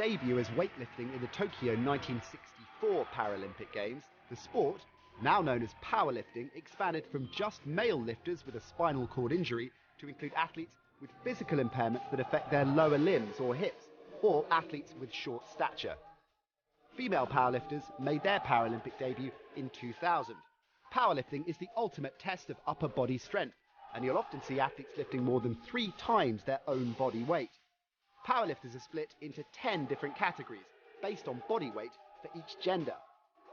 debut as weightlifting in the Tokyo 1964 Paralympic Games, the sport, now known as powerlifting, expanded from just male lifters with a spinal cord injury to include athletes with physical impairments that affect their lower limbs or hips, or athletes with short stature. Female powerlifters made their Paralympic debut in 2000. Powerlifting is the ultimate test of upper body strength, and you'll often see athletes lifting more than 3 times their own body weight. Powerlifters are split into 10 different categories, based on body weight for each gender.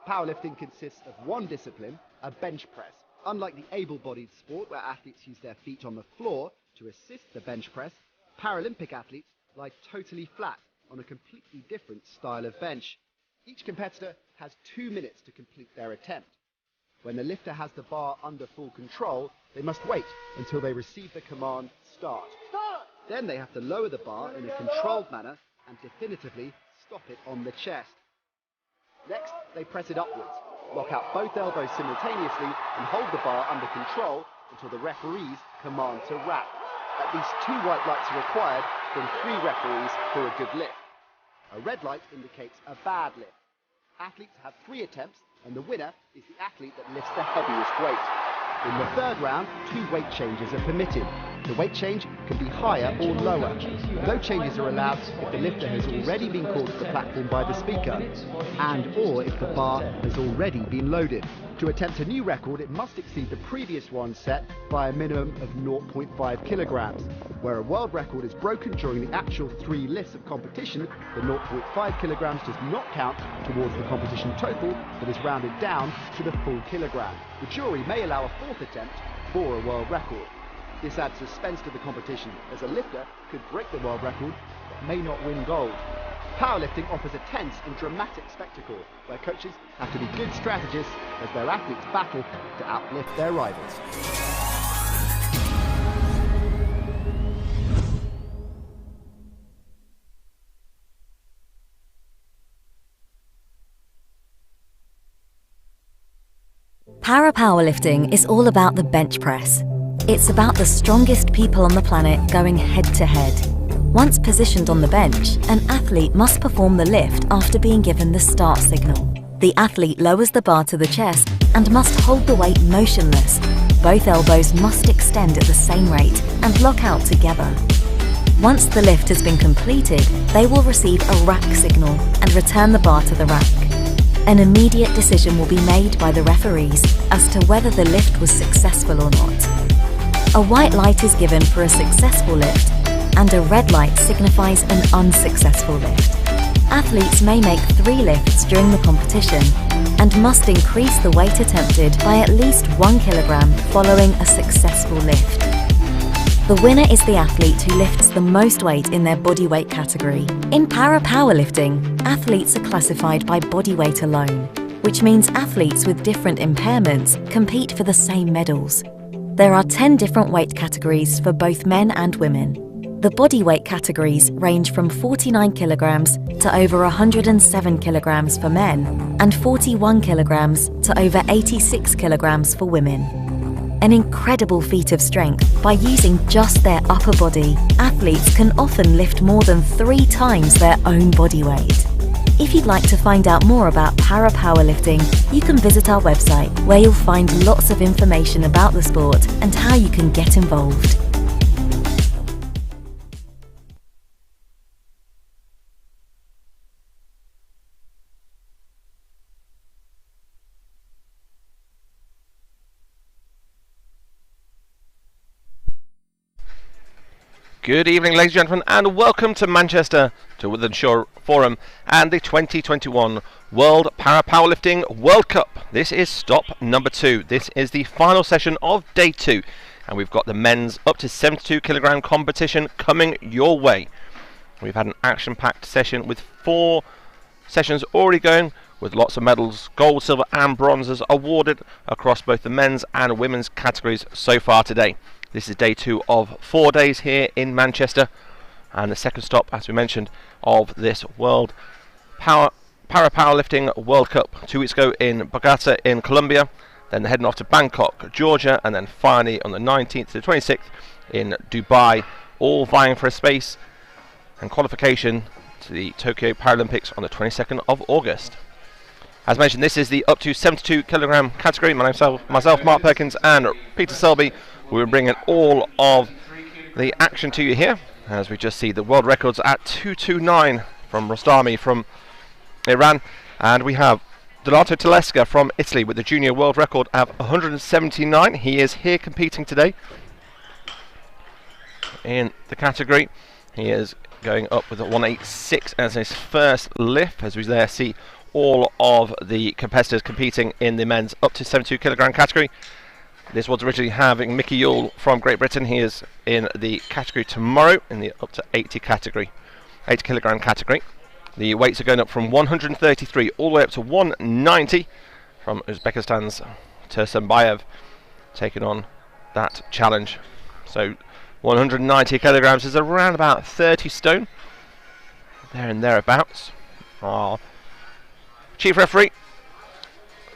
Powerlifting consists of one discipline, a bench press. Unlike the able-bodied sport where athletes use their feet on the floor to assist the bench press, Paralympic athletes lie totally flat on a completely different style of bench. Each competitor has 2 minutes to complete their attempt. When the lifter has the bar under full control, they must wait until they receive the command, start. Then they have to lower the bar in a controlled manner and definitively stop it on the chest. Next, they press it upwards, lock out both elbows simultaneously and hold the bar under control until the referees command to wrap. At least 2 white lights are required from 3 referees for a good lift. A red light indicates a bad lift. Athletes have 3 attempts, and the winner is the athlete that lifts the heaviest weight. In the third round, 2 weight changes are permitted. The weight change can be higher or lower. No changes are allowed if the lifter has already been called to the platform by the speaker, and or if the bar has already been loaded. To attempt a new record, it must exceed the previous one set by a minimum of 0.5 kilograms. Where a world record is broken during the actual 3 lifts of competition, the 0.5 kilograms does not count towards the competition total, but is rounded down to the full kilogram. The jury may allow a 4th attempt for a world record. This adds suspense to the competition, as a lifter could break the world record but may not win gold. Powerlifting offers a tense and dramatic spectacle, where coaches have to be good strategists as their athletes battle to outlift their rivals. Para-powerlifting is all about the bench press. It's about the strongest people on the planet going head to head. Once positioned on the bench, an athlete must perform the lift after being given the start signal. The athlete lowers the bar to the chest and must hold the weight motionless. Both elbows must extend at the same rate and lock out together. Once the lift has been completed, they will receive a rack signal and return the bar to the rack. An immediate decision will be made by the referees as to whether the lift was successful or not. A white light is given for a successful lift, and a red light signifies an unsuccessful lift. Athletes may make 3 lifts during the competition and must increase the weight attempted by at least 1 kilogram following a successful lift. The winner is the athlete who lifts the most weight in their body weight category. In para-powerlifting, athletes are classified by body weight alone, which means athletes with different impairments compete for the same medals. There are 10 different weight categories for both men and women. The body weight categories range from 49 kilograms to over 107 kilograms for men and 41 kilograms to over 86 kilograms for women. An incredible feat of strength. By using just their upper body, athletes can often lift more than 3 times their own body weight. If you'd like to find out more about para-powerlifting, you can visit our website, where you'll find lots of information about the sport and how you can get involved. Good evening, ladies and gentlemen, and welcome to Manchester, to Woodland Shore Forum and the 2021 World Para-Powerlifting World Cup. This is stop number 2. This is the final session of day 2, and we've got the men's up to 72 kilogram competition coming your way. We've had an action-packed session with 4 sessions already going, with lots of medals, gold, silver and bronzes awarded across both the men's and women's categories so far today. This is day 2 of 4 days here in Manchester, and the second stop, as we mentioned, of this World Para-Powerlifting World Cup 2 weeks ago in Bogota in Colombia, then heading off to Bangkok, Georgia, and then finally on the 19th to the 26th in Dubai, all vying for a space and qualification to the Tokyo Paralympics on the 22nd of August. As mentioned, this is the up to 72 kilogram category. Myself, Mark Perkins, and Peter Selby. We're bringing all of the action to you here, as we just see the world records at 2:29 from Rostami from Iran, and we have Donato Telesca from Italy with the junior world record of 179. He is here competing today in the category. He is going up with a 186 as his first lift, as we there see all of the competitors competing in the men's up to 72 kilogram category. This was originally having Mickey Yule from Great Britain. He is in the category tomorrow in the up to 80 kilogram category. The weights are going up from 133 all the way up to 190 from Uzbekistan's Tursunbayev taking on that challenge. So 190 kilograms is around about 30 stone, there and thereabouts. Our chief referee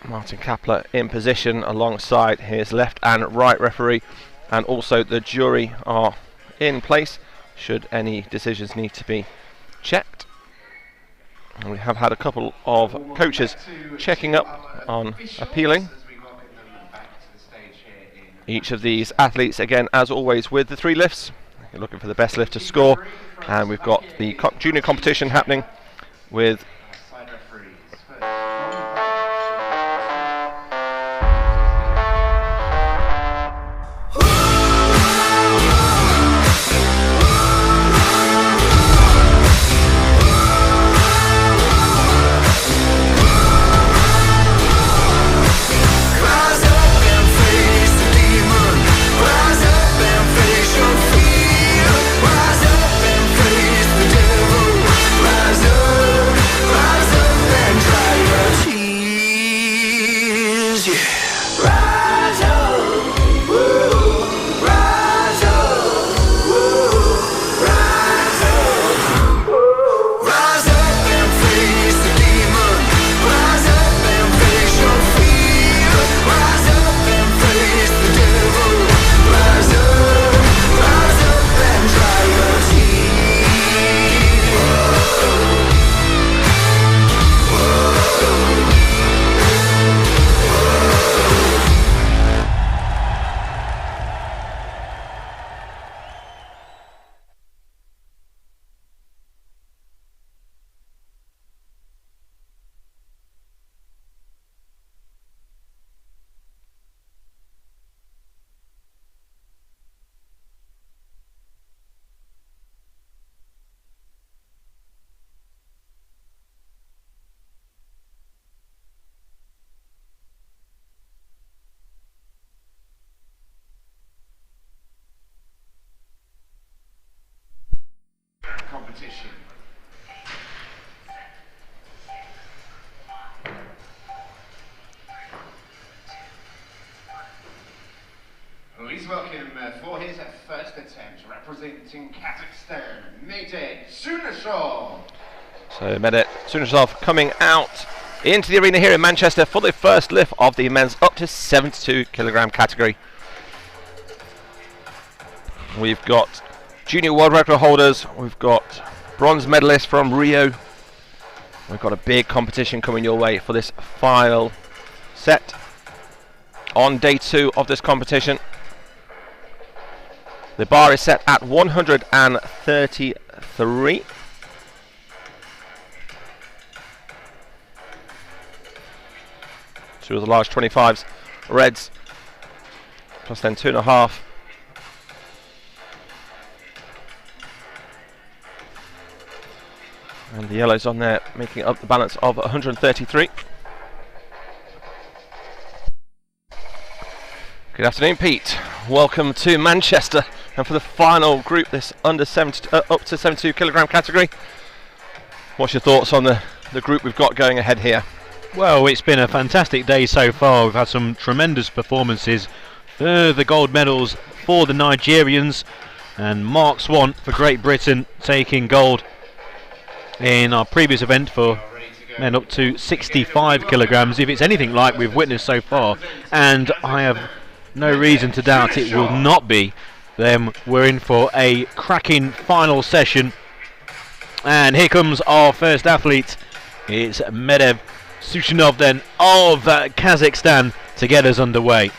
Martin Kapler in position alongside his left and right referee, and also the jury are in place should any decisions need to be checked. And we have had a couple of coaches checking up on appealing each of these athletes, again as always with the 3 lifts. You're looking for the best lift to score, and we've got the junior competition happening with competition. Please welcome for his first attempt representing Kazakhstan, Mehdet Sunashov. So Mehdet Sunashov coming out into the arena here in Manchester for the first lift of the men's up to 72 kilogram category. We've got junior world record holders, we've got bronze medalists from Rio. We've got a big competition coming your way for this final set on day 2 of this competition. The bar is set at 133. Two of the large 25s, reds, plus then 2.5. And the yellows on there making up the balance of 133. Good afternoon, Pete. Welcome to Manchester, and for the final group, this under 70, up to 72 kilogram category. What's your thoughts on the group we've got going ahead here? Well, it's been a fantastic day so far. We've had some tremendous performances. The gold medals for the Nigerians, and Mark Swan for Great Britain taking gold in our previous event for men up to 65 kilograms. If it's anything like we've witnessed so far, and I have no reason to doubt it will not be, then we're in for a cracking final session And here comes our first athlete. It's Medev Sushinov then of Kazakhstan to get us underway.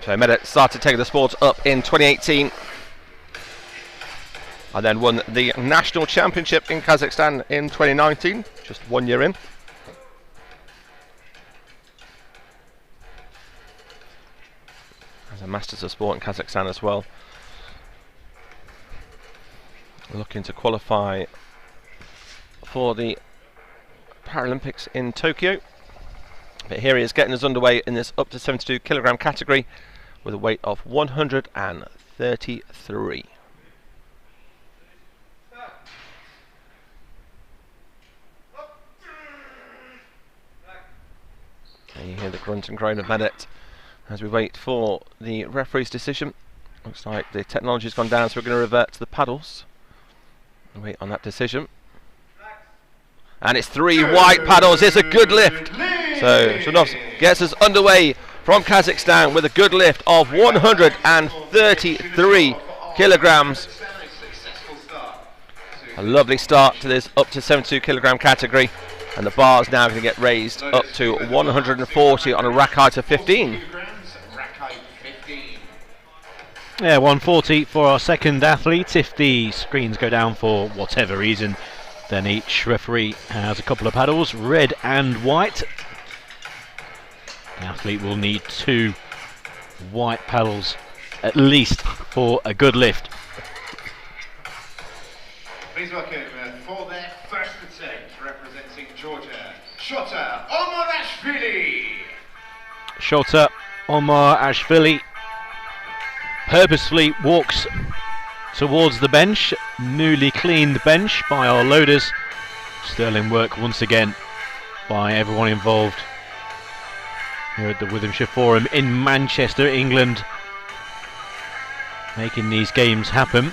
So Medev started taking the sport up in 2018 and then won the national championship in Kazakhstan in 2019, just 1 year in. As a Masters of Sport in Kazakhstan as well. Looking to qualify for the Paralympics in Tokyo. But here he is getting us underway in this up to 72 kilogram category with a weight of 133. And you hear the grunt and groan of Medet as we wait for the referee's decision. Looks like the technology's gone down, so we're going to revert to the paddles and wait on that decision. And it's 3 white paddles. It's a good lift. So Shunovs gets us underway from Kazakhstan with a good lift of 133 kilograms. A lovely start to this up to 72 kilogram category. And the bar is now going to get raised up to 140 on a rack height of 15. Yeah, 140 for our second athlete. If the screens go down for whatever reason, then each referee has a couple of paddles, red and white. The athlete will need 2 white paddles at least for a good lift. Please welcome for their first attempt representing Georgia, Shota Omarashvili. Shota Omarashvili purposefully walks towards the bench, newly cleaned bench by our loaders. Sterling work once again by everyone involved here at the Withamshire Forum in Manchester, England, making these games happen.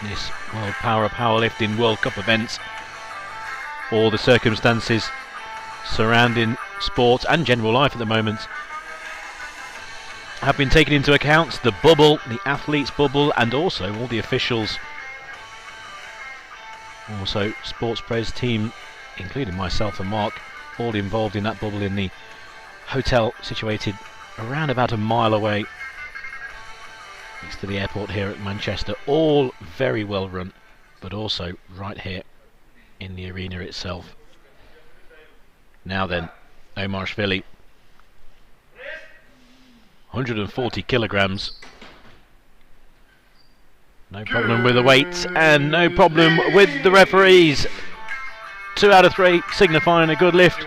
This World Powerlifting World Cup event, all the circumstances surrounding sport and general life at the moment have been taken into account. The bubble, the athletes bubble, and also all the officials, also sports press team, including myself and Mark, all involved in that bubble in the hotel situated around about a mile away next to the airport here at Manchester. All very well run, but also right here in the arena itself. Now then, Omarashvili, 140 kilograms. No problem with the weight and no problem with the referees. 2 out of 3 signifying a good lift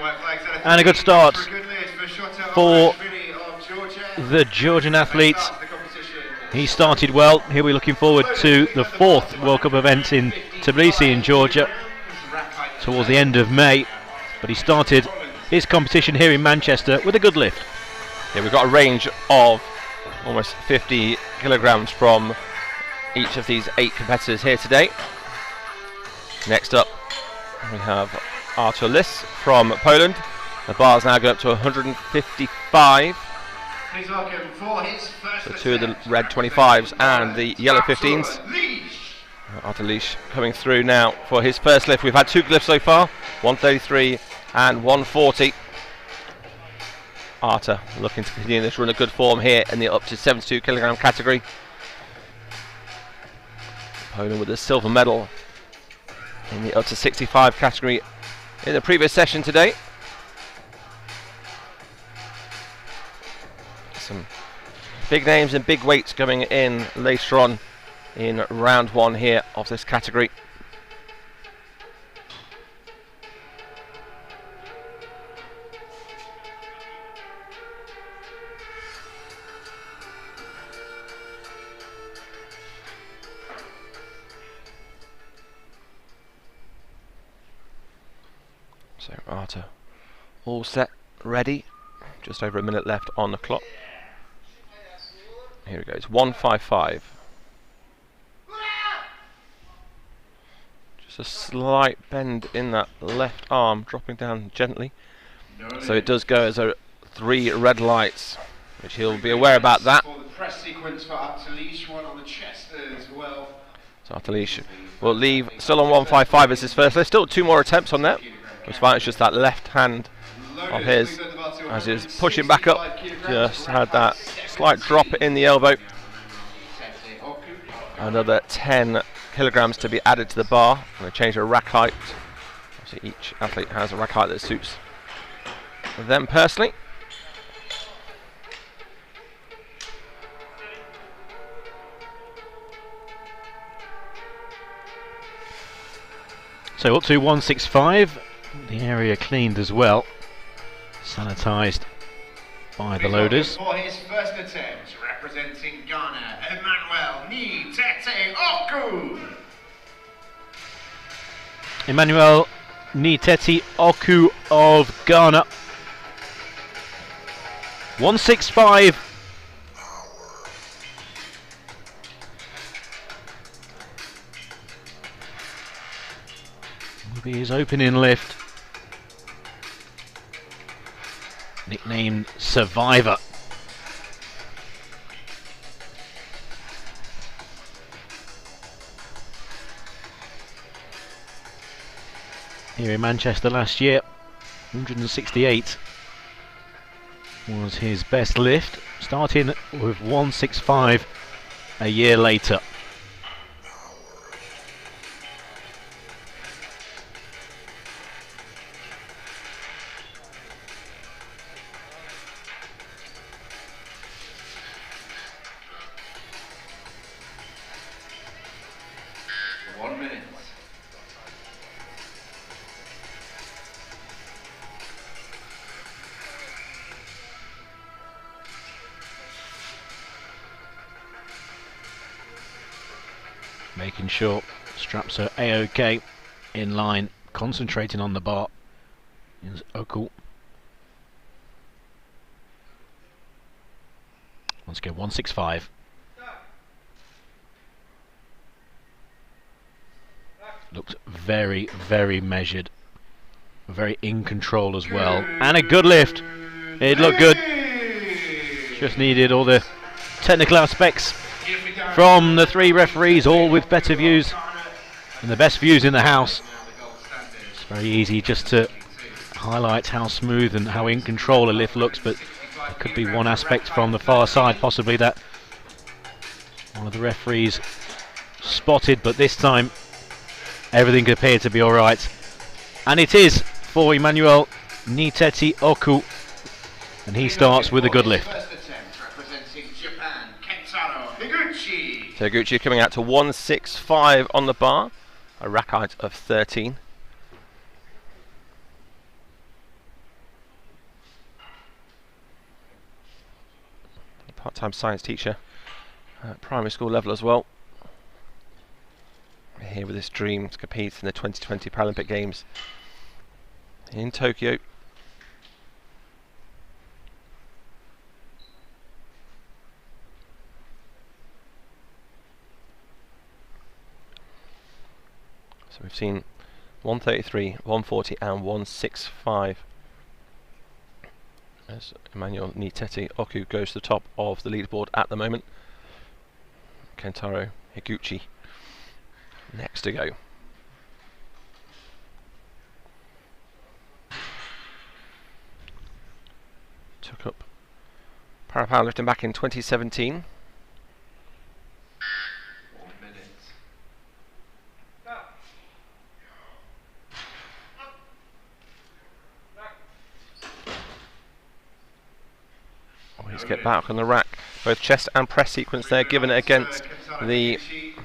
and a good start for the Georgian athletes. He started well. Here we're looking forward to the 4th World Cup event in Tbilisi in Georgia towards the end of May. But he started his competition here in Manchester with a good lift. Yeah, we've got a range of almost 50 kilograms from each of these 8 competitors here today. Next up, we have Artelis from Poland. The bar's now going up to 155. Please welcome for his first So 2 of the red 25s and the yellow 15s. Artelis coming through now for his first lift. We've had 2 lifts so far, 133 and 140. Arta looking to continue this run of good form here in the up to 72 kilogram category. Poland with a silver medal in the up to 65 category in the previous session today. Some big names and big weights coming in later on in round 1 here of this category. So Arta all set, ready. Just over a minute left on the clock. Here it goes, 155. Just a slight bend in that left arm, dropping down gently. So it does go as 3 red lights, which he'll be aware about that. For the press sequence for Artelis, one on the chest as well. So Artelis will leave still on 155 as his first lift. Still 2 more attempts on that. It's fine, it's just that left hand of his as he's pushing back up. Just had that slight drop in the elbow. Another 10 kilograms to be added to the bar. I'm going to change the rack height. Obviously each athlete has a rack height that suits them personally. So up to 165. The area cleaned as well. Sanitised by the loaders. For his first attempt, representing Ghana, Emmanuel Nitete Oku. Emmanuel Nitete Oku of Ghana. 165. Will be his opening lift. Nicknamed Survivor. Here in Manchester last year, 168 was his best lift, starting with 165 a year later. Making sure straps are A-OK, in line, concentrating on the bar. Is Oku. Once again, 165. Looked very, very measured. Very in control as well. And a good lift. It looked good. Just needed all the technical aspects from the 3 referees, all with better views and the best views in the house. It's very easy just to highlight how smooth and how in control a lift looks, but it could be one aspect from the far side possibly that one of the referees spotted, but this time everything appeared to be alright. And it is for Emmanuel Nitete Oku, and he starts with a good lift. Higuchi coming out to 165 on the bar, a rack height of 13. Part-time science teacher at primary school level as well. We're here with this dream to compete in the 2020 Paralympic Games in Tokyo. So we've seen 133, 140 and 165 as Emmanuel Nitete Oku goes to the top of the leaderboard at the moment. Kentaro Higuchi next to go. Took up Powerlifting back in 2017. Get back on the rack, both chest and press sequence there, given it against the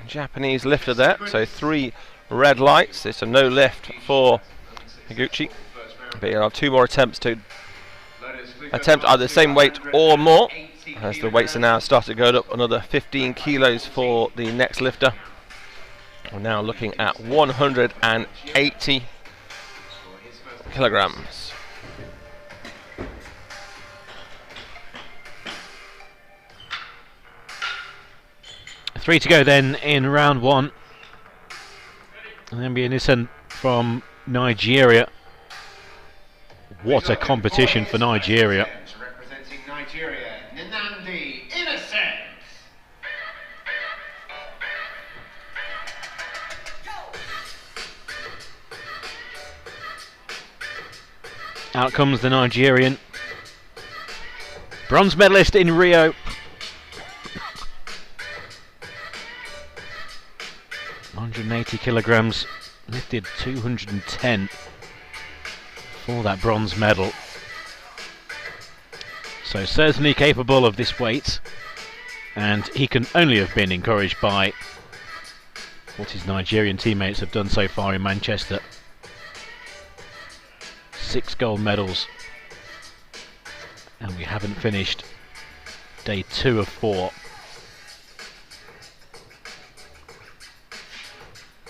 Japanese lifter there. So 3 red lights. It's a no lift for Higuchi, but he'll have 2 more attempts to attempt either the same weight or more, as the weights are now started going up another 15 kilos for the next lifter. We're now looking at 180 kilograms. 3 to go then in round 1. And then Bianison from Nigeria. What a competition for Nigeria. Representing Nigeria, Nnamdi Innocent. Out comes the Nigerian. Bronze medalist in Rio. .180 kilograms, lifted 210 for that bronze medal. So certainly capable of this weight, and he can only have been encouraged by what his Nigerian teammates have done so far in Manchester. 6 gold medals, and we haven't finished day 2 of 4.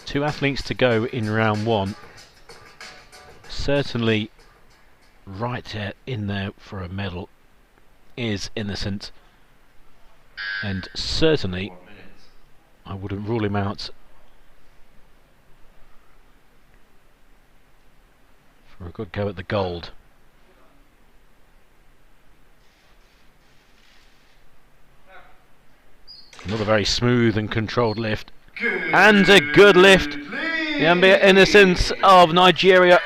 2 athletes to go in round 1. Certainly right there in there for a medal is Innocent, and certainly I wouldn't rule him out for a good go at the gold. Another very smooth and controlled lift, and a good lift. The ambient Innocence of Nigeria,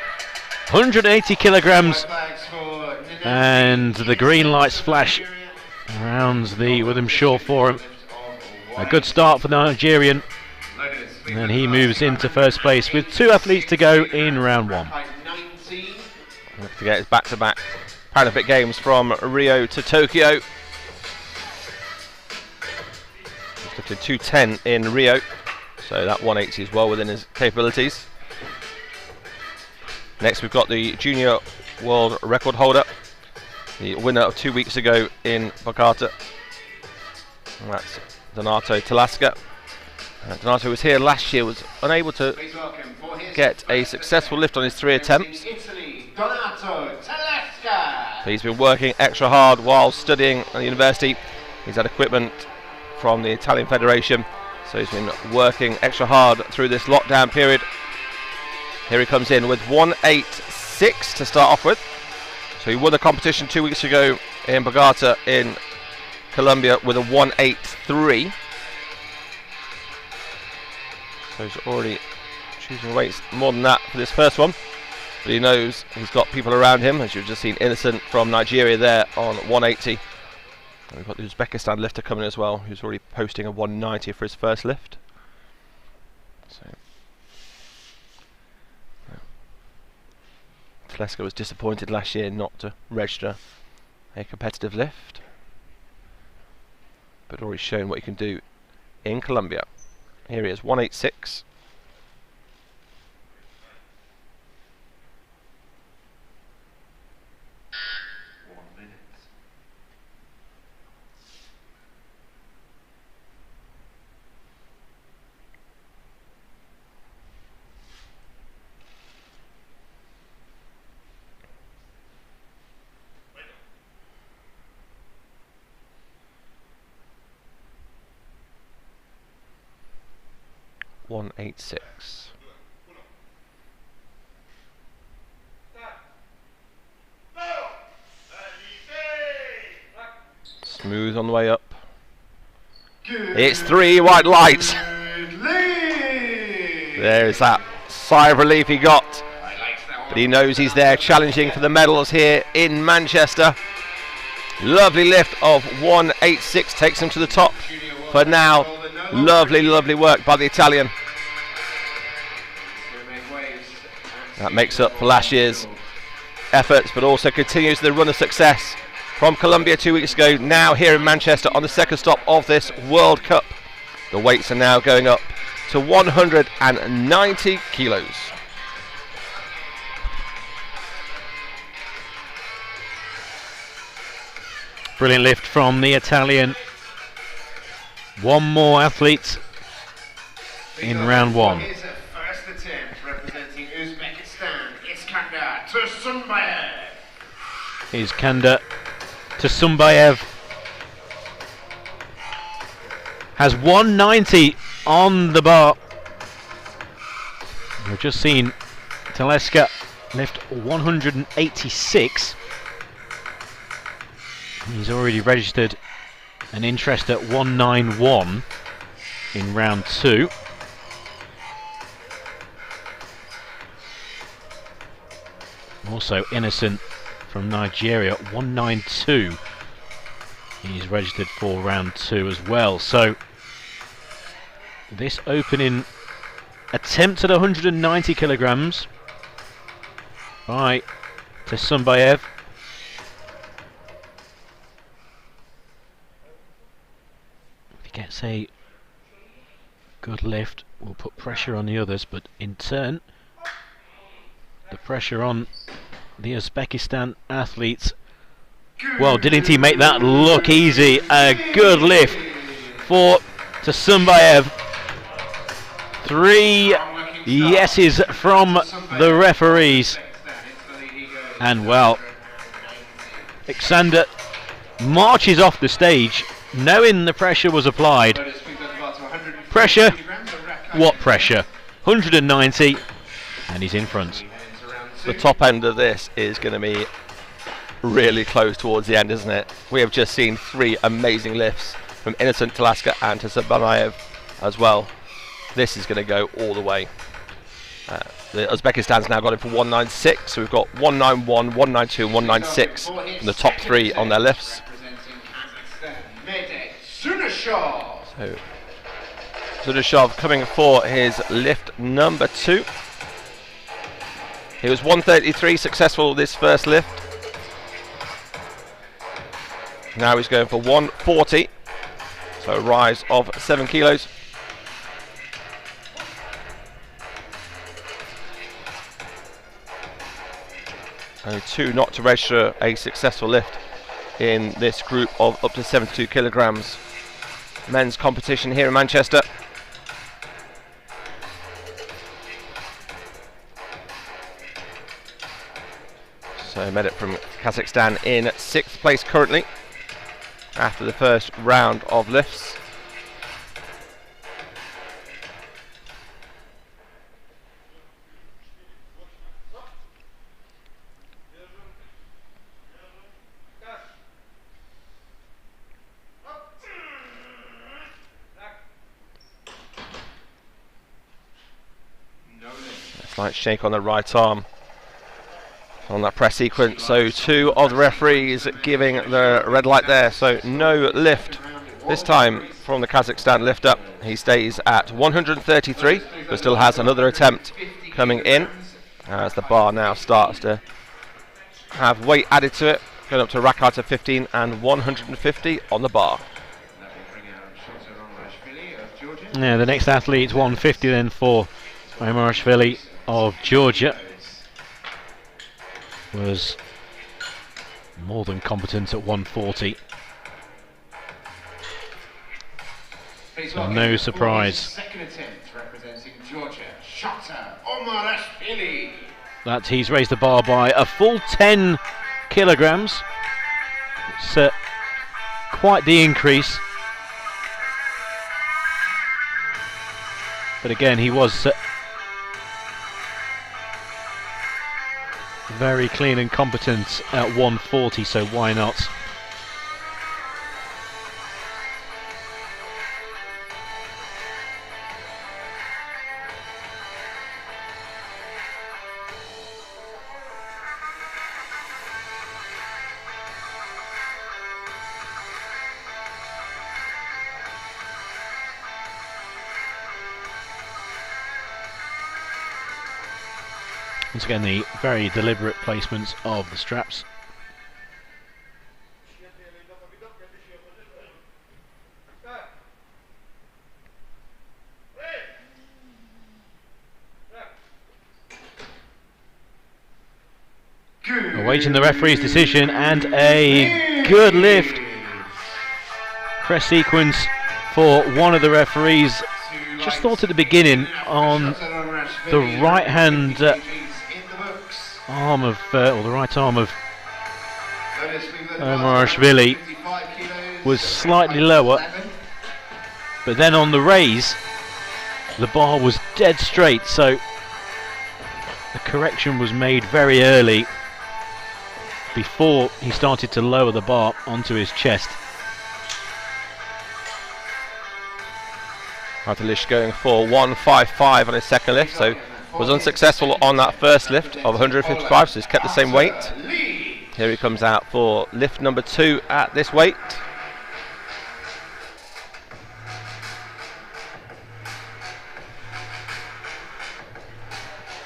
180 kilograms, and the green lights flash around the Witham Forum. A good start for the Nigerian, and then he moves into first place with 2 athletes to go in round 1. Don't forget his back-to-back Paralympic Games from Rio to Tokyo. He's lifted 210 in Rio, so that 180 is well within his capabilities. Next we've got the junior world record holder, the winner of 2 weeks ago in Bogota. And that's Donato Talasca. Donato was here last year, was unable to get a successful lift on his 3 attempts. So he's been working extra hard while studying at the university. He's had equipment from the Italian Federation, so he's been working extra hard through this lockdown period. Here he comes in with 186 to start off with. So he won the competition 2 weeks ago in Bogota in Colombia with a 183. So he's already choosing weights more than that for this first one. But he knows he's got people around him, as you've just seen Innocent from Nigeria there on 180. And we've got the Uzbekistan lifter coming as well, who's already posting a 190 for his first lift. So Tleska was disappointed last year not to register a competitive lift, but already shown what he can do in Colombia. Here he is, 186. Smooth on the way up. It's 3 white lights. There's that sigh of relief he got. But he knows he's there challenging for the medals here in Manchester. Lovely lift of 186 takes him to the top for now. Lovely, lovely work by the Italian. That makes up for last year's efforts, but also continues the run of success from Colombia 2 weeks ago, now here in Manchester on the second stop of this World Cup. The weights are now going up to 190 kilos. Brilliant lift from the Italian. One more athlete in round 1. Here's a first attempt representing Uzbekistan. Iskandar Tursunbayev. Iskandar Tursunbayev has 190 on the bar. We've just seen Tleska lift 186. He's already registered an interest at 191 in round 2. Also Innocent from Nigeria, 192. He's registered for round 2 as well. So this opening attempt at 190 kilograms by Tsumbayev. If he gets a good lift, will put pressure on the others, but in turn the pressure on the Uzbekistan athletes. Well, didn't he make that look easy? A good lift for Tsumbayev. 3 yeses from the referees. And well, Alexander marches off the stage knowing the pressure was applied. Pressure? What pressure? 190, and he's in front. The top end of this is going to be really close towards the end, isn't it? We have just seen 3 amazing lifts from Innocent, Talaska and Tsumbayev as well. This is going to go all the way. The Uzbekistan's now got it for 196, so we've got 191, 192 and 196 from the top 3 on their lifts. So Zunashov coming for his lift number 2. He was 133 successful this first lift. Now he's going for 140, so a rise of 7 kilos. Only 2 not to register a successful lift in this group of up to 72 kilograms. Men's competition here in Manchester. So Medic from Kazakhstan in 6th place currently after the first round of lifts. Slight shake on the right arm on that press sequence, so 2 of the referees giving the red light there, so no lift this time from the Kazakhstan lift up. He stays at 133 but still has another attempt coming in as the bar now starts to have weight added to it, going up to rack height of 15 and 150 on the bar. Yeah, the next athlete 150 then for Omarashvili of Georgia. Was more than competent at 140. So no surprise. Second attempt representing Georgia, Shota Omarashvili. That he's raised the bar by a full 10 kilograms. It's quite the increase. But again, he was very clean and competent at 140, so why not? Once again, the very deliberate placements of the straps. Awaiting the referee's decision, and a good lift. Press sequence for one of the referees. Just thought at the beginning on the right hand arm of, or the right arm of Omarashvili was slightly lower, but then on the raise the bar was dead straight, so the correction was made very early before he started to lower the bar onto his chest. Artelis going for 155 on his second lift, so was unsuccessful on that first lift of 155, so he's kept the same weight. Here he comes out for lift number 2 at this weight.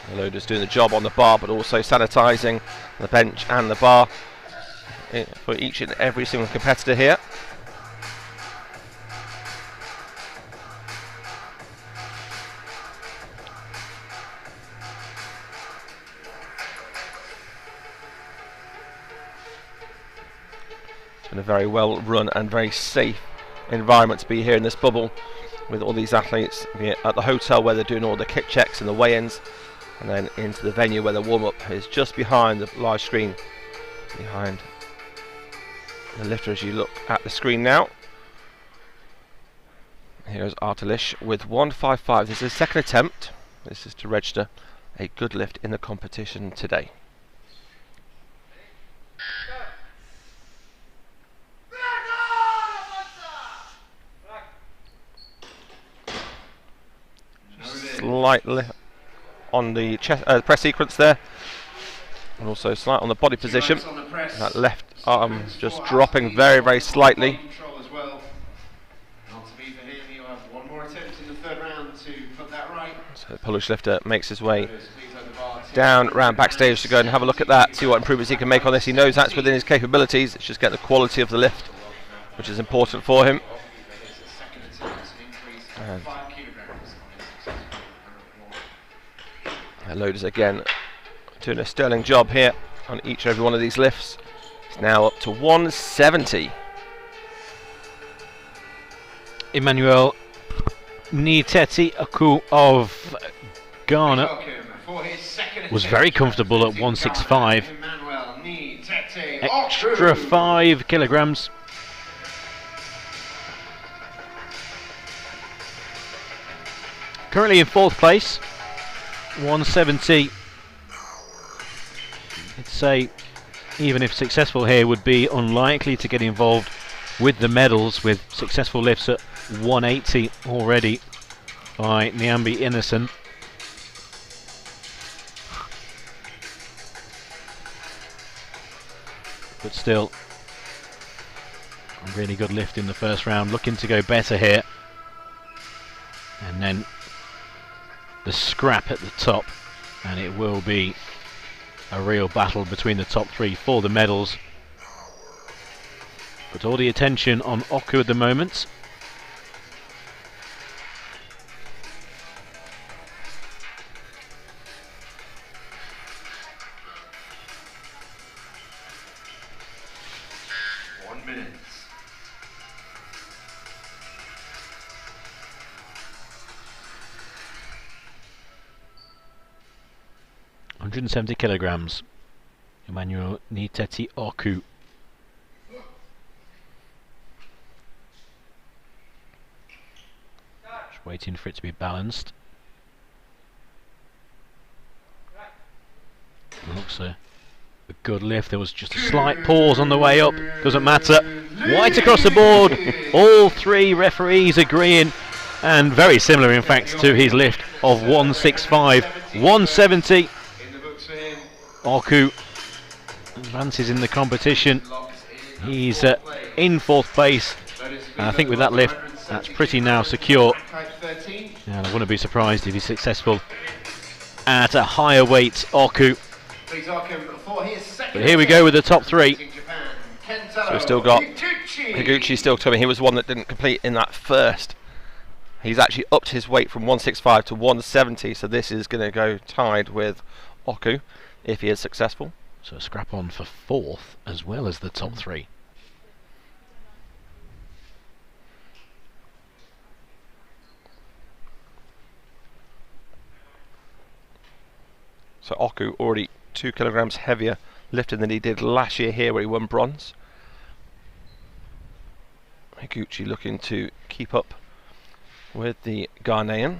The loader's doing the job on the bar, but also sanitising the bench and the bar for each and every single competitor here. It's been a very well run and very safe environment to be here in this bubble, with all these athletes at the hotel where they're doing all the kit checks and the weigh-ins, and then into the venue where the warm-up is just behind the large screen, behind the lifter as you look at the screen now. Here's Artelis with 155. This is his second attempt. This is to register a good lift in the competition today. Slightly on the chest, press sequence there, and also slight on the body position. That left arm just dropping very, very slightly. So the Polish lifter makes his way down round backstage to go and have a look at that, see what improvements he can make on this. He knows that's within his capabilities. It's just getting the quality of the lift, which is important for him. And loaders again doing a sterling job here on each and every one of these lifts. It's now up to 170. Emmanuel Niteti Aku of Ghana was very comfortable at 165. Extra 5 kilograms. Currently in 4th place, 170. I'd say, even if successful here, would be unlikely to get involved with the medals, with successful lifts at 180 already by Nyambi Innocent. But still, a really good lift in the first round, looking to go better here. And then the scrap at the top, and it will be a real battle between the top 3 for the medals. But all the attention on Oku at the moment. .170 kilograms. Emmanuel Niteti Oku. Just waiting for it to be balanced. Looks a good lift. There was just a slight pause on the way up. Doesn't matter. White across the board. All 3 referees agreeing, and very similar in fact to his lift of 165. 170. Oku advances in the competition. He's in 4th place, and I think with that lift that's pretty now secure, and I wouldn't be surprised if he's successful at a higher weight. Oku. But here we go with the top 3. So we've still got Higuchi still coming. He was one that didn't complete in that first. He's actually upped his weight from 165 to 170, so this is going to go tied with Oku if he is successful. So a scrap on for 4th as well as the top 3. So Oku already 2 kilograms heavier lifting than he did last year here where he won bronze. Higuchi looking to keep up with the Ghanaian.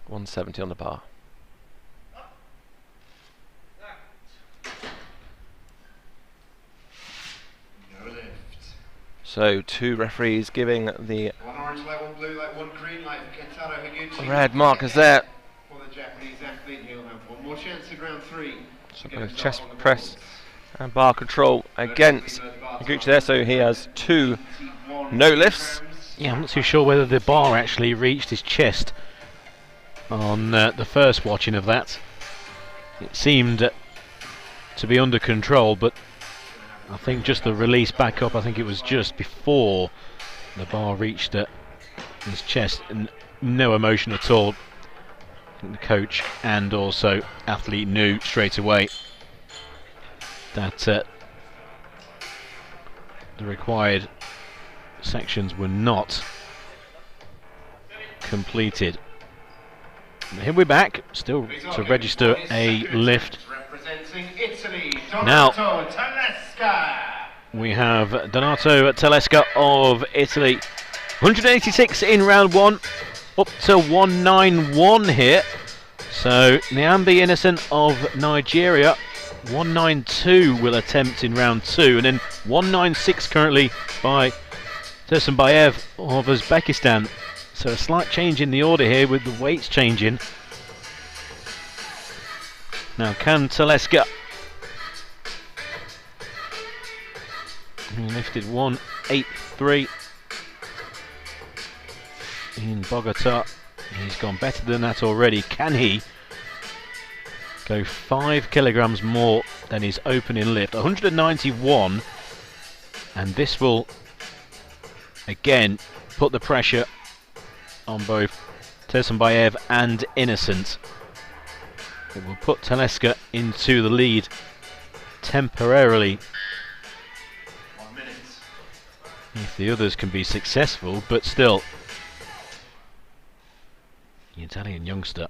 170 on the bar. No lift. So 2 referees giving the One orange light, one blue light, one green light for Kentaro Higuchi. red markers there. For the Japanese athlete, he'll have one more chance at round 3. So both chest press and bar control against Higuchi there, so he has 2 no lifts. Yeah, I'm not too sure whether the bar actually reached his chest on the first watching of that. It seemed to be under control, but I think just the release back up, I think it was just before the bar reached his chest, and no emotion at all. I think the coach and also athlete knew straight away that the required sections were not completed. And here we're back, still to register a lift. Now we have Donato Telesca of Italy, 186 in round 1, up to 191 here. So Nyambi Innocent of Nigeria, 192 will attempt in round 2, and then 196 currently by Tursunbayev of Uzbekistan. So a slight change in the order here with the weights changing. Now can Telesca, he lifted 183 in Bogota. He's gone better than that already. Can he go 5 kilograms more than his opening lift? 191, and this will again put the pressure on both Tursunbayev and Innocent. It will put Telesca into the lead temporarily 1 minute. if the others can be successful, but still the Italian youngster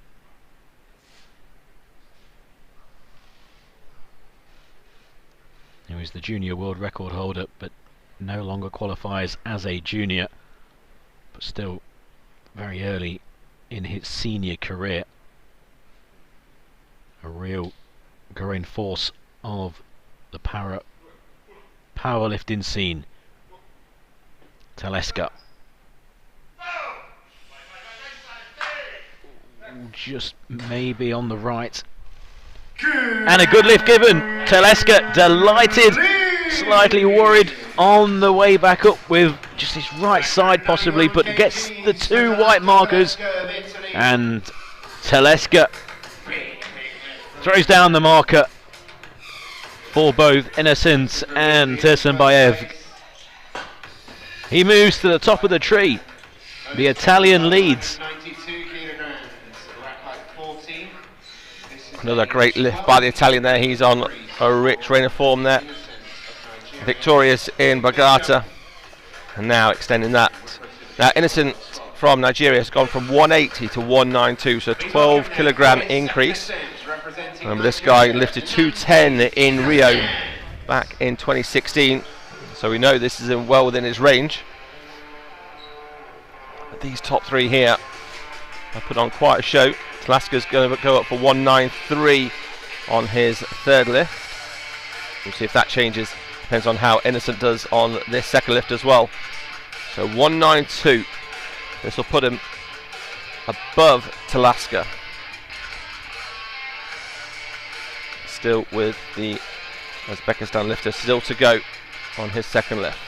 who is the junior world record holder but no longer qualifies as a junior, but still very early in his senior career, a real growing force of the powerlifting scene. Telesca just maybe on the right, and a good lift given. Telesca delighted, slightly worried on the way back up with just his right side possibly, but gets the 2 white markers, and Telesca throws down the marker for both Innocent and Tursunbayev. He moves to the top of the tree. The Italian leads. 92 kilograms, rack height 14. Another great lift by the Italian there. He's on a rich reign of form there. Victorious in Bogota, and now extending that. Now Innocent from Nigeria has gone from 180 to 192, so 12 kilogram increase. Remember, this guy lifted 210 in Rio back in 2016, so we know this is well within his range. But these top 3 here have put on quite a show. Telesca's going to go up for 193 on his 3rd lift. We'll see if that changes. Depends on how Innocent does on this 2nd lift as well. So 192. This will put him above Telesca. Still with the Uzbekistan lifter still to go on his 2nd lift.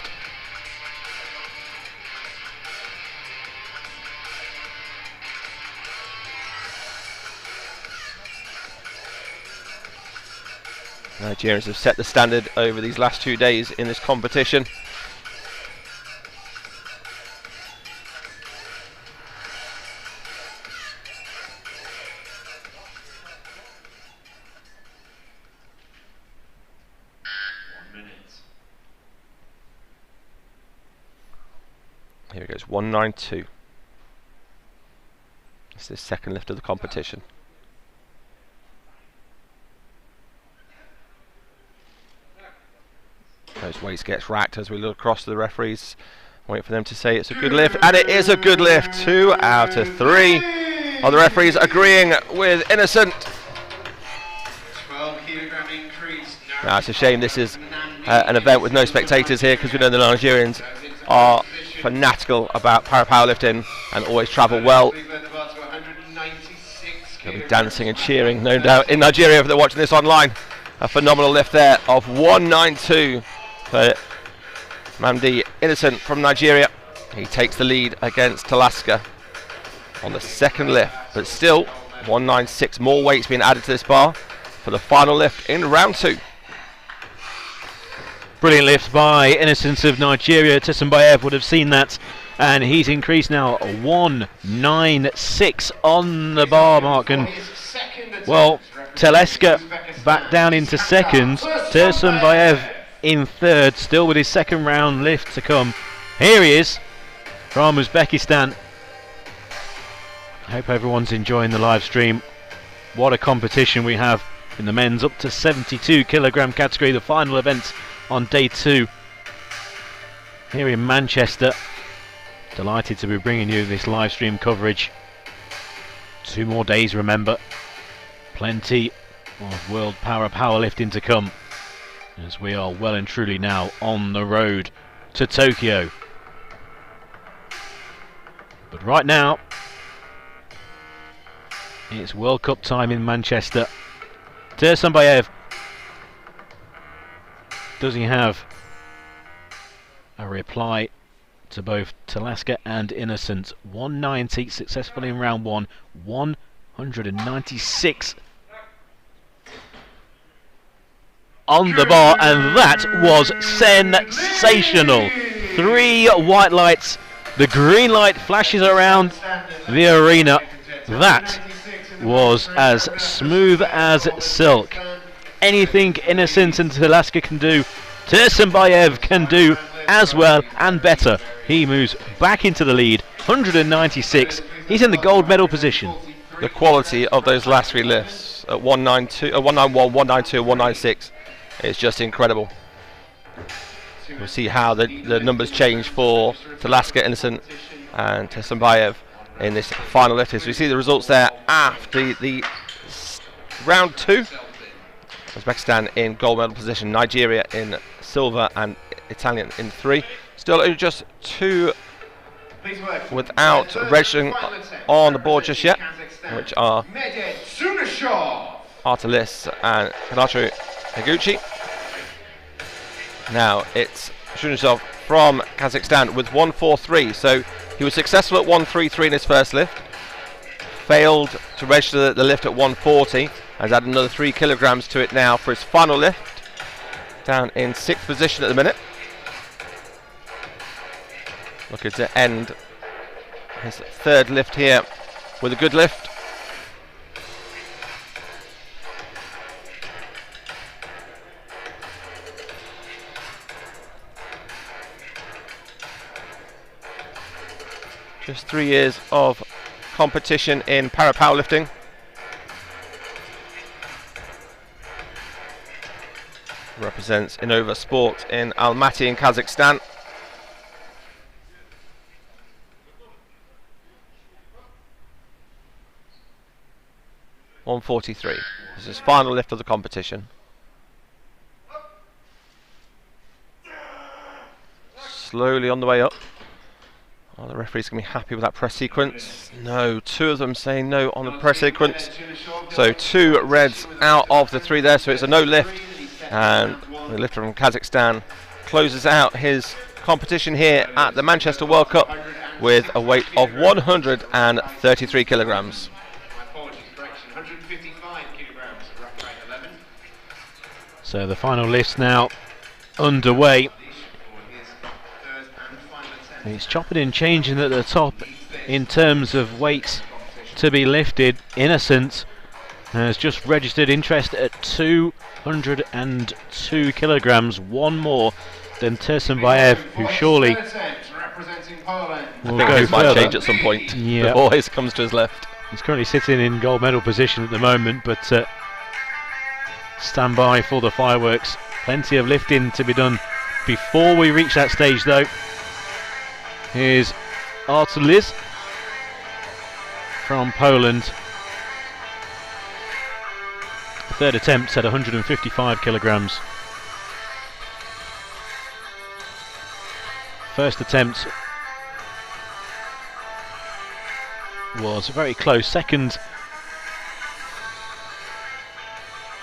Nigerians have set the standard over these last 2 days in this competition. Here it goes, 192. It's the 2nd lift of the competition. Those weights gets racked as we look across to the referees. Wait for them to say it's a good lift, and it is a good lift. 2 out of 3. Are the referees agreeing with Innocent? 12 kilogram increase. Now, it's a shame this is an event with no spectators here, because we know the Nigerians are fanatical about powerlifting and always travel well. They'll be dancing and cheering, no doubt, in Nigeria if they're watching this online. A phenomenal lift there of 192 for Mamdi Innocent from Nigeria. He takes the lead against Talaska on the second lift, but still 196. More weights being added to this bar for the final lift in round 2. Brilliant lift by Innocent of Nigeria. Tessembayev would have seen that, and he's increased now 196 on the bar mark. And well, Teleska back down into second, Tessembayev in third, still with his second round lift to come. Here he is from Uzbekistan. I hope everyone's enjoying the live stream. What a competition we have in the men's up to 72 kilogram category, the final event on day 2 here in Manchester. Delighted to be bringing you this live stream coverage. 2 more days, remember. Plenty of world powerlifting to come, as we are well and truly now on the road to Tokyo. But right now it's World Cup time in Manchester. Tessembayev, does he have a reply to both Talaska and Innocent? 190 successful in round 1, 196 on the bar, and that was sensational. 3 white lights, the green light flashes around the arena. That was as smooth as silk. Anything Innocent and Talaska can do, Tessembayev can do as well and better. He moves back into the lead, 196. He's in the gold medal position. The quality of those last 3 lifts at 192, 191, 192, 196 is just incredible. We'll see how the numbers change for Talaska, Innocent and Tessembayev in this final lift. As we see the results there after the round 2. Uzbekistan in gold medal position, Nigeria in silver, and Italian in 3. Still only just 2 without registering on the board just yet, which are Artelis and Kanato Higuchi. Now it's Shunishov from Kazakhstan with 143. So he was successful at 133 in his first lift, failed to register the lift at 140, has added another 3 kilograms to it now for his final lift, down in 6th position at the minute. Looking to end his 3rd lift here with a good lift. Just 3 years of competition in powerlifting. Represents Innova Sport in Almaty in Kazakhstan. .143. This is his final lift of the competition. Slowly on the way up. Oh, the referee's going to be happy with that press sequence. No, 2 of them saying no on the press sequence. So 2 reds out of the 3 there, so it's a no lift. And the lifter from Kazakhstan closes out his competition here at the Manchester World Cup with a weight of 133 kilograms. So the final lifts now underway. He's chopping and changing at the top in terms of weights to be lifted. Innocent has just registered interest at 202 kilograms, 1 more than Tessembayev, who surely will go He might further. change at some point before he comes to his left. He's currently sitting in gold medal position at the moment, but stand by for the fireworks. Plenty of lifting to be done before we reach that stage, though. Here's Artelis from Poland. Third attempt at 155 kilograms. First attempt was very close. Second,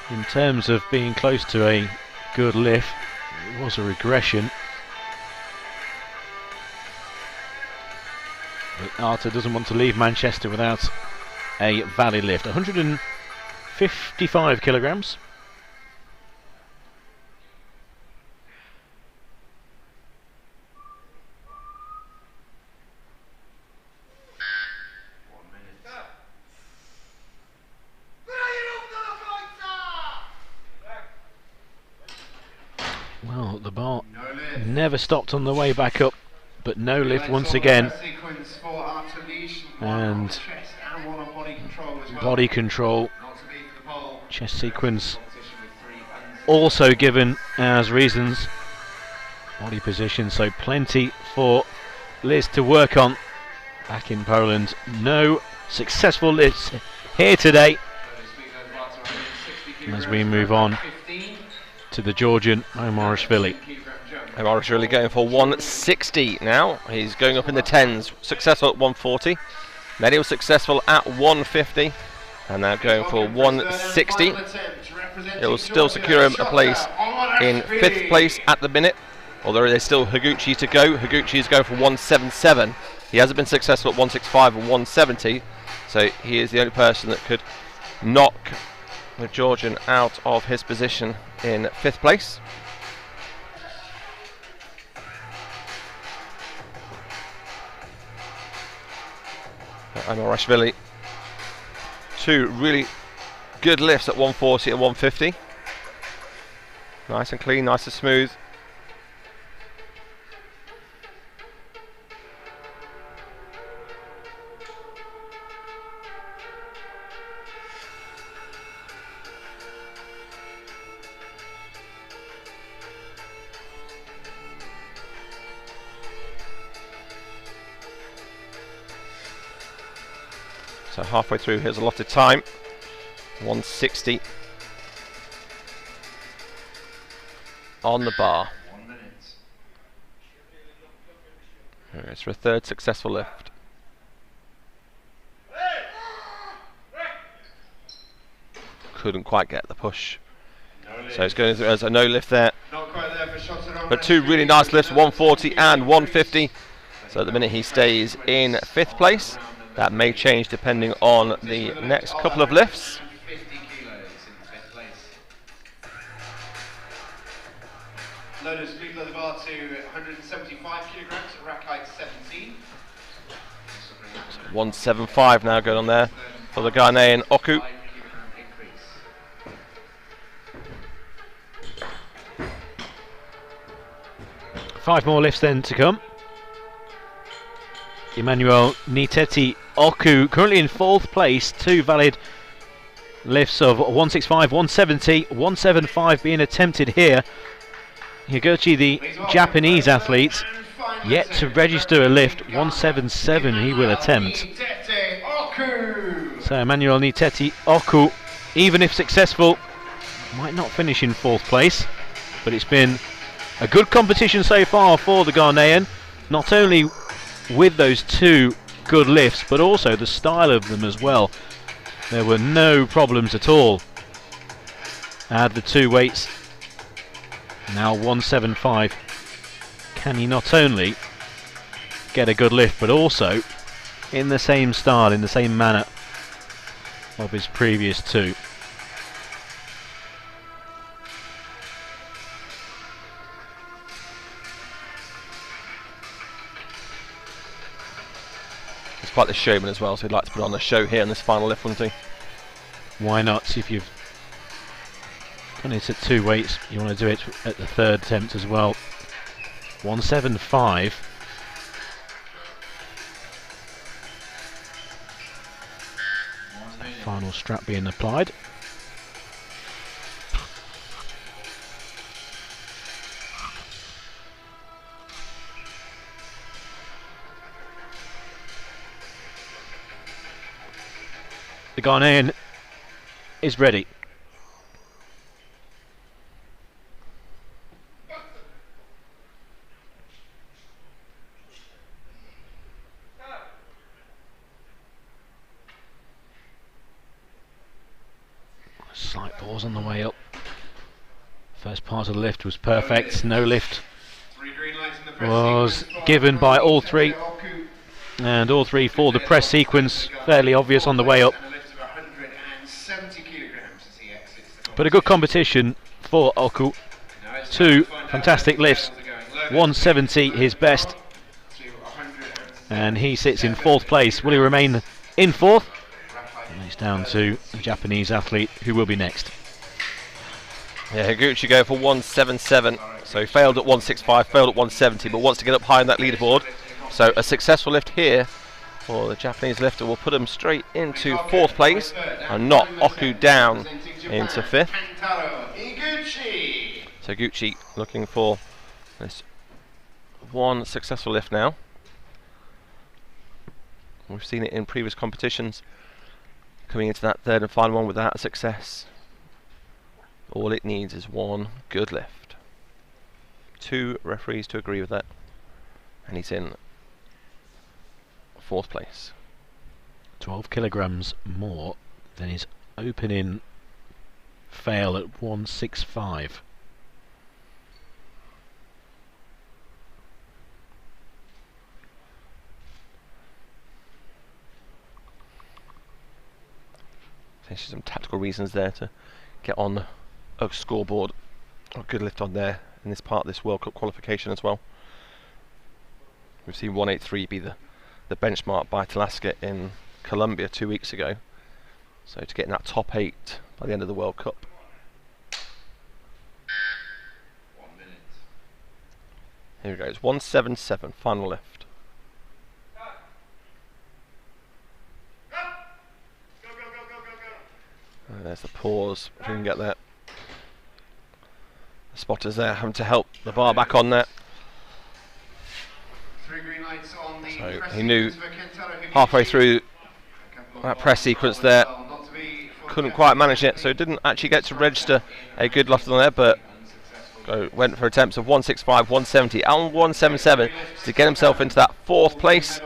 in terms of being close to a good lift, it was a regression. But Arta doesn't want to leave Manchester without a valid lift. 155 kilograms. Well, the bar never stopped on the way back up, but no lift once again. And body control, chest sequence also given as reasons. Body position, so plenty for Liz to work on back in Poland. No successful lifts here today as we move on to the Georgian Omarishvili. Omarishvili going for 160 now. He's going up in the tens. Successful at 140. Then he was successful at 150. And now going for 160. It will still secure him a place in 5th place at the minute. Although there's still Higuchi to go. Higuchi is going for 177. He hasn't been successful at 165 and 170. So he is the only person that could knock the Georgian out of his position in 5th place. Omarishvili, 2 really good lifts at 140 and 150. Nice and clean, nice and smooth. So halfway through his allotted time, 160 on the bar. 1 minute. It's for a 3rd successful lift. Couldn't quite get the push. So it's going as a no lift there. Not quite there for Shotan. But 2 really nice lifts, 140 and 150. So at the minute he stays in 5th place. That may change depending on the next couple of lifts. 50 kilos in 5th place. Loaders speed the bar to 175 kilograms at rack height 17. 175 now going on there for the Ghanaian Oku. Five more lifts then to come. Emmanuel Niteti Oku currently in 4th place. 2 valid lifts of 165, 170, 175 being attempted here. Higuchi, the Japanese athlete, yet to register a lift. 177 he will attempt. So Emmanuel Niteti Oku, even if successful, might not finish in 4th place, but it's been a good competition so far for the Ghanaian, not only with those 2 good lifts, but also the style of them as well. There were no problems at all. Add the 2 weights, now 175. Can he not only get a good lift, but also in the same style, in the same manner of his previous 2? Quite the showman as well, so he'd like to put on a show here in this final lift, wouldn't he? Why not? See if you've done it at 2 weights, you want to do it at the 3rd attempt as well. 175. Final strap being applied. the Ghanaian is ready. Slight pause on the way up. First part of the lift was perfect. No lift was given by all three, and all three for the press sequence, fairly obvious on the way up. But a good competition for Oku. 2 fantastic lifts, 170 his best, and he sits in 4th place. Will he remain in 4th? It's down to the Japanese athlete who will be next. Yeah, Higuchi go for 177, so he failed at 165, failed at 170, but wants to get up high on that leaderboard. So a successful lift here for the Japanese lifter will put him straight into 4th place and knock Oku down into 5th. So Higuchi looking for this one successful lift now. We've seen it in previous competitions, coming into that 3rd and final one without a success. All it needs is one good lift. 2 referees to agree with that, and he's in 4th place. 12 kilograms more than his opening fail at 165. There's some tactical reasons there to get on a scoreboard or a good lift on there in this part of this World Cup qualification as well. We've seen 183 be the benchmark by Talaska in Colombia 2 weeks ago. So to get in that top 8 by the end of the World Cup. 1 minute. Here we go, it's 177, final lift. And there's the pause, if we can get that. The spotters there having to help the bar back on there. So he knew halfway through that press sequence there, couldn't quite manage it, so didn't actually get to register a good lift on there, but went for attempts of 165, 170 and 177 to get himself into that 4th place.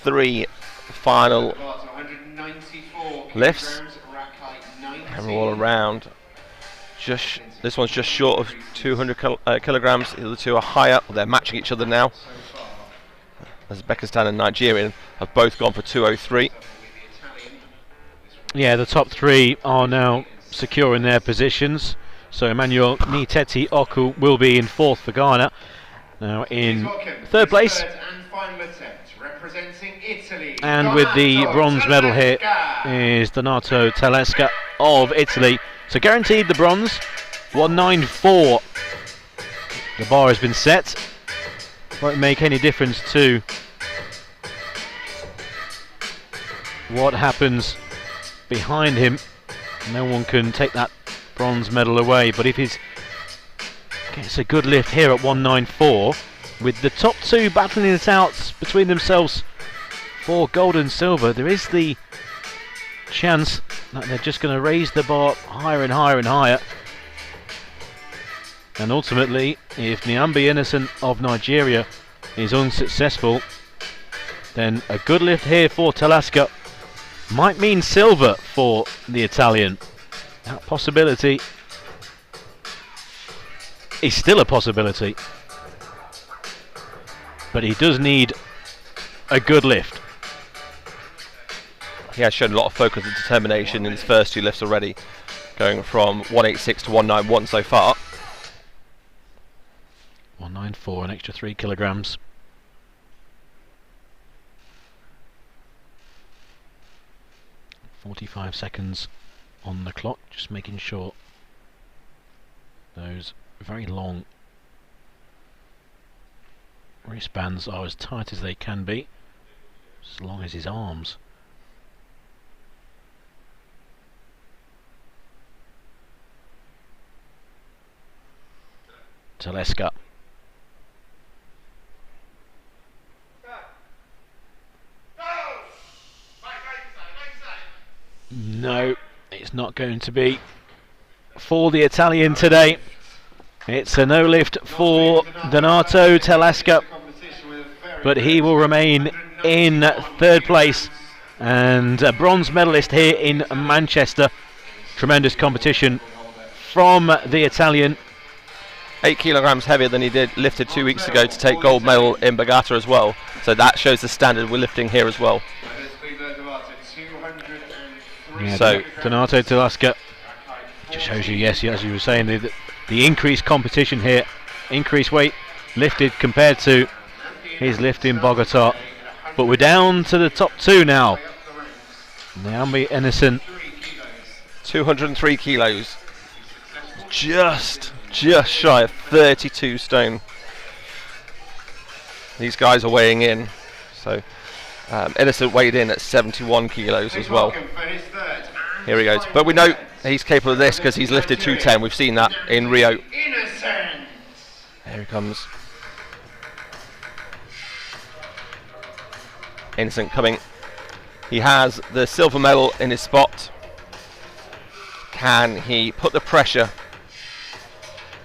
3 final lifts, and all around. This one's just short of 200 kilograms. The other 2 are higher. Well, they're matching each other now, as Uzbekistan and Nigerian have both gone for 203. Yeah, the top 3 are now secure in their positions. So Emmanuel Niteti Oku will be in 4th for Ghana. Now in 3rd place. And with the bronze medal here is Donato Talesca of Italy. So guaranteed the bronze, 194. The bar has been set. Won't make any difference to what happens behind him. No one can take that bronze medal away, but if he gets a good lift here at 194, with the top 2 battling it out between themselves for gold and silver, there is the chance that they're just going to raise the bar higher and higher and higher. And ultimately, if Niambi Innocent of Nigeria is unsuccessful, then a good lift here for Talaska might mean silver for the Italian. That possibility is still a possibility, but he does need a good lift. He has shown a lot of focus and determination in his first 2 lifts already, going from 186 to 191 so far. 194, an extra 3 kilograms. .45 seconds on the clock, just making sure those very long wristbands are as tight as they can be, as long as his arms. Talesca. No, it's not going to be for the Italian today. It's a no lift for Donato Telasca, but he will remain in third place and a bronze medalist here in Manchester. Tremendous competition from the Italian. 8 kilograms heavier than he did lifted 2 weeks ago to take gold medal in Bogota as well. So that shows the standard we're lifting here as well. Yeah, so Donato Telasca just shows you, yes, as you were saying, the increased competition here, increased weight lifted compared to his lift in Bogota. But we're down to the top two now. Naomi Innocent, 203 kilos, just shy of 32 stone. These guys are weighing in, so Innocent weighed in at 71 kilos as well. Here he goes, but we know he's capable of this because he's lifted 210. We've seen that in Rio. Here he comes. Innocent coming. He has the silver medal in his spot. Can he put the pressure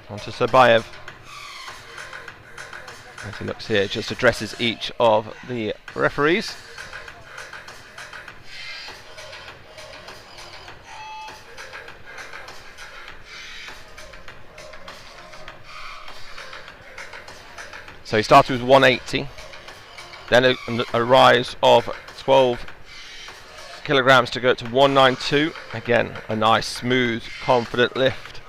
onto Sobayev? As he looks here, just addresses each of the referees. So he started with 180, then a rise of 12 kilograms to go to 192. Again, a nice, smooth, confident lift.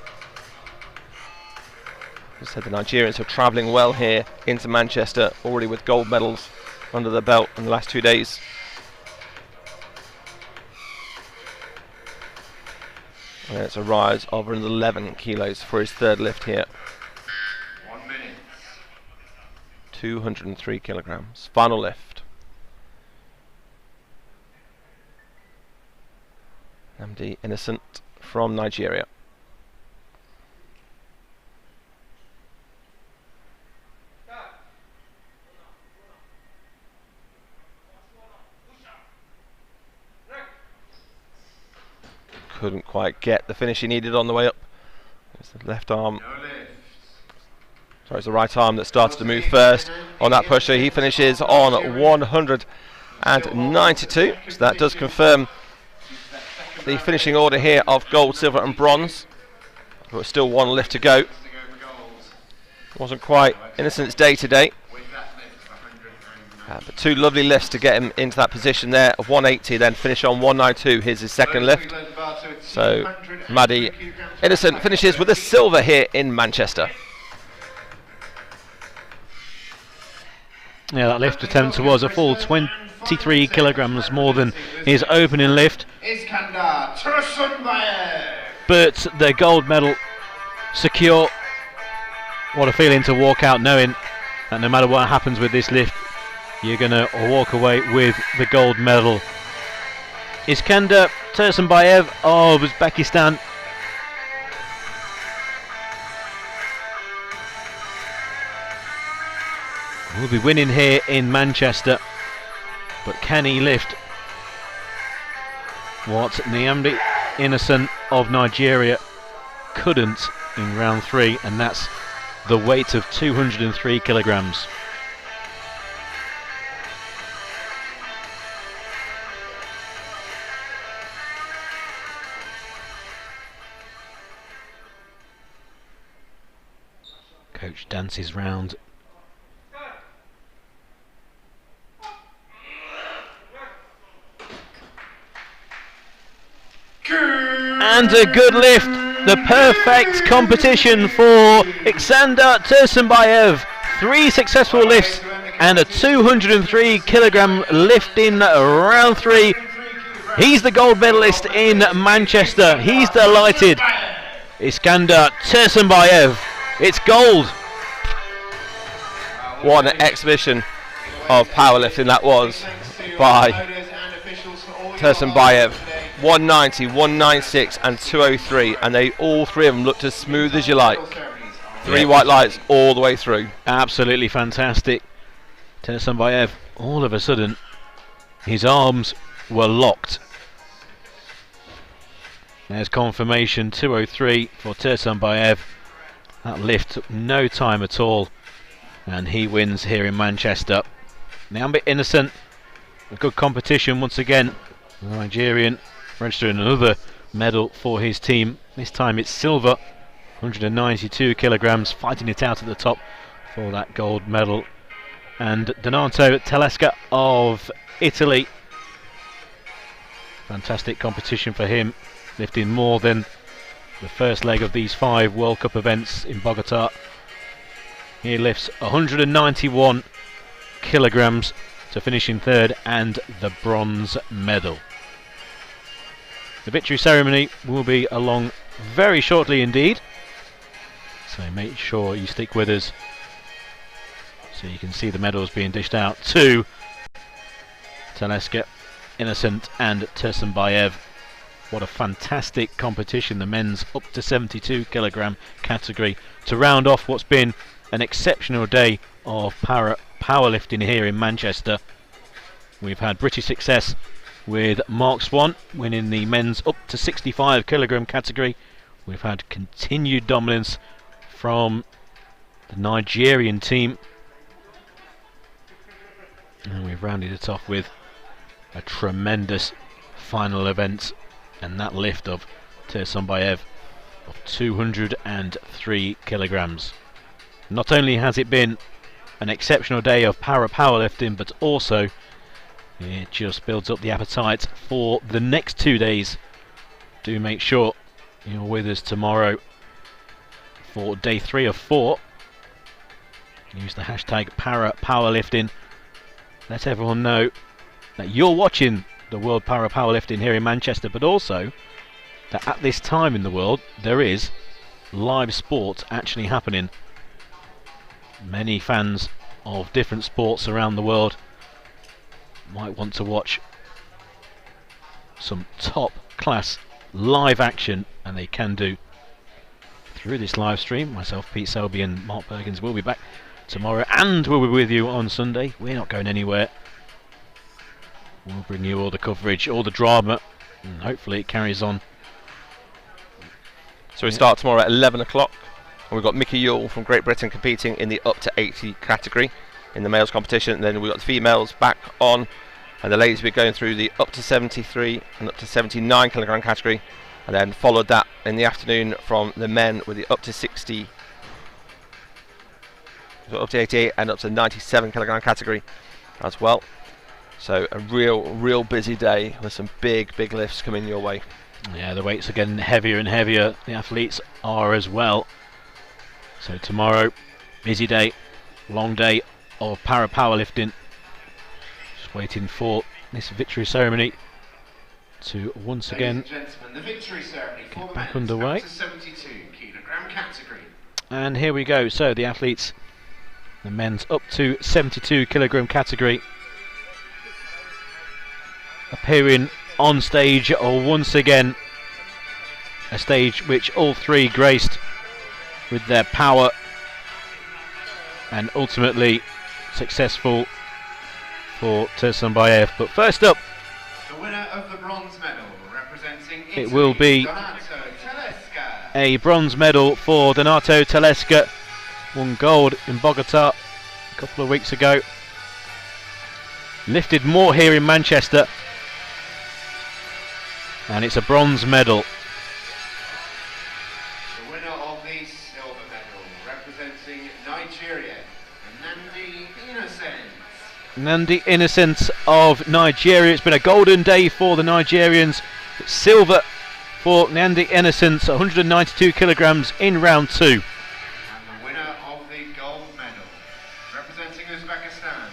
As I said, the Nigerians are travelling well here into Manchester, already with gold medals under the belt in the last 2 days. And it's a rise of 11 kilos for his third lift here. 1 minute. 203 kilograms. Final lift. Nnamdi Innocent from Nigeria. Couldn't quite get the finish he needed on the way up. It's the left arm. Sorry, it's the right arm that started to move first on that pusher. He finishes on 192. So that does confirm the finishing order here of gold, silver and bronze. But still one lift to go. Wasn't quite Innocent's day today. But two lovely lifts to get him into that position there of 180, then finish on 192. Here's his second lift. So Nnamdi Innocent finishes with a silver here in Manchester. Yeah, that lift attempt was a full 23 kilograms more than his opening lift. But the gold medal secure. What a feeling to walk out knowing that no matter what happens with this lift, you're going to walk away with the gold medal. Iskander Tursunbayev of Uzbekistan will be winning here in Manchester, but can he lift what Nnamdi Innocent of Nigeria couldn't in round 3, and that's the weight of 203 kilograms. Coach dances round. And a good lift. The perfect competition for Iskander Tursunbayev. 3 successful lifts and a 203 kilogram lift in round 3. He's the gold medalist in Manchester. He's delighted. Iskander Tursunbayev. It's gold. What an exhibition of powerlifting that was by Tursunbayev. 190, 196 and 203, and they all three of them looked as smooth as you like. 3 white lights all the way through. Absolutely fantastic. Tursunbayev, all of a sudden his arms were locked. There's confirmation, 2:03 for Tursunbayev. That lift took no time at all, and he wins here in Manchester. Nyambe Innocent, a good competition once again. The Nigerian registering another medal for his team. This time it's silver, 192 kilograms, fighting it out at the top for that gold medal. And Donato Telesca of Italy, fantastic competition for him, lifting more than the first leg of these 5 World Cup events in Bogota. He lifts 191 kilograms to finish in third and the bronze medal. The victory ceremony will be along very shortly indeed, so make sure you stick with us so you can see the medals being dished out to Telesca, Innocent and Tursunbayev. What a fantastic competition, the men's up to 72 kilogram category, to round off what's been an exceptional day of powerlifting here in Manchester. We've had British success with Mark Swan winning the men's up to 65 kilogram category. We've had continued dominance from the Nigerian team, and we've rounded it off with a tremendous final event, and that lift of Tursunbayev of 203 kilograms. Not only has it been an exceptional day of powerlifting, but also it just builds up the appetite for the next 2 days. Do make sure you're with us tomorrow for day 3 of 4. Use the hashtag #ParaPowerlifting. Let everyone know that you're watching the World Powerlifting here in Manchester, but also that at this time in the world there is live sport actually happening. Many fans of different sports around the world might want to watch some top class live action, and they can do through this live stream. Myself, Pete Selby and Mark Perkins will be back tomorrow, and we'll be with you on Sunday. We're not going anywhere. We'll bring you all the coverage, all the drama, and hopefully it carries on. So we start tomorrow at 11 o'clock, and we've got Mickey Yule from Great Britain competing in the up to 80 category in the males competition, and then we've got the females back on, and the ladies will be going through the up to 73 and up to 79 kilogram category, and then followed that in the afternoon from the men with the up to 60, so up to 88 and up to 97 kilogram category as well. So a real busy day with some big lifts coming your way. Yeah, the weights are getting heavier and heavier. The athletes are as well. So tomorrow, busy day, long day of powerlifting. Just waiting for this victory ceremony to once again the victory ceremony for get back underway. Up to 72 kilogram category. And here we go. So the athletes, the men's up to 72 kilogram category, appearing on stage once again, a stage which all 3 graced with their power and ultimately successful for Tursunbayev. But first up, the winner of the bronze medal representing Italy, it will be Donato Telesca. a bronze medal for Donato Telesca. Won gold in Bogota a couple of weeks ago. Lifted more here in Manchester, and it's a bronze medal. The winner of the silver medal representing Nigeria, Nandi Innocent. Nandi Innocent of Nigeria. It's been a golden day for the Nigerians. It's silver for Nandi Innocent, 192 kilograms in round 2. And the winner of the gold medal representing Uzbekistan,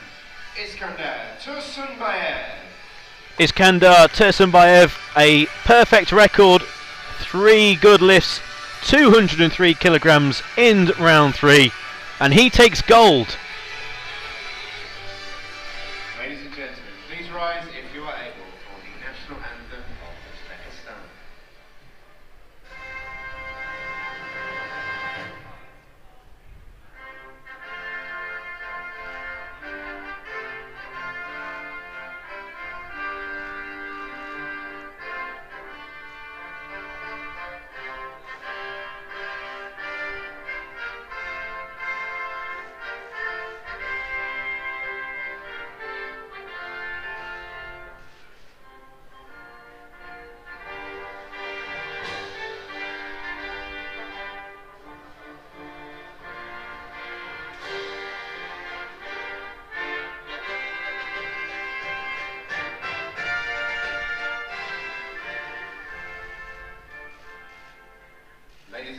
Iskandar Tursunbayev. Iskandar Tursunbayev, a perfect record, 3 good lifts, 203 kilograms in round 3, and he takes gold. Ladies and gentlemen, please rise if you are able for the national anthem of Uzbekistan.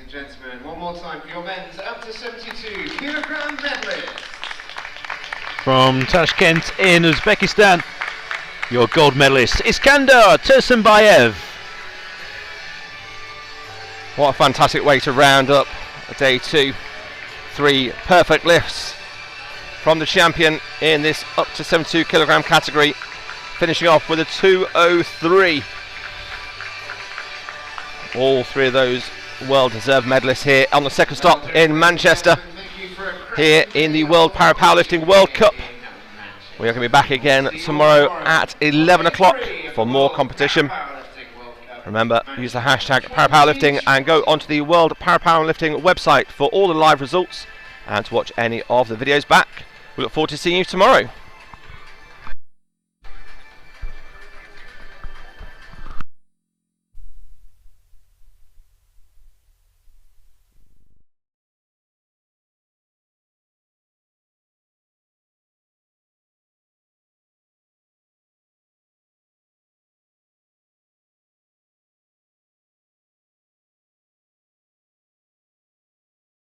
and gentlemen, one more time for your men's up to 72 kilogram medalists. From Tashkent in Uzbekistan, your gold medalist, Iskandar Tursunbayev. What a fantastic way to round up day 2. 3 perfect lifts from the champion in this up to 72 kilogram category, finishing off with a 2:03. All 3 of those well-deserved medalists here on the second stop in Manchester, here in the World Powerlifting World Cup. We are going to be back again tomorrow at 11 o'clock for more competition. Remember, use the hashtag Parapowerlifting and go onto the World Powerlifting website for all the live results and to watch any of the videos back. We look forward to seeing you tomorrow.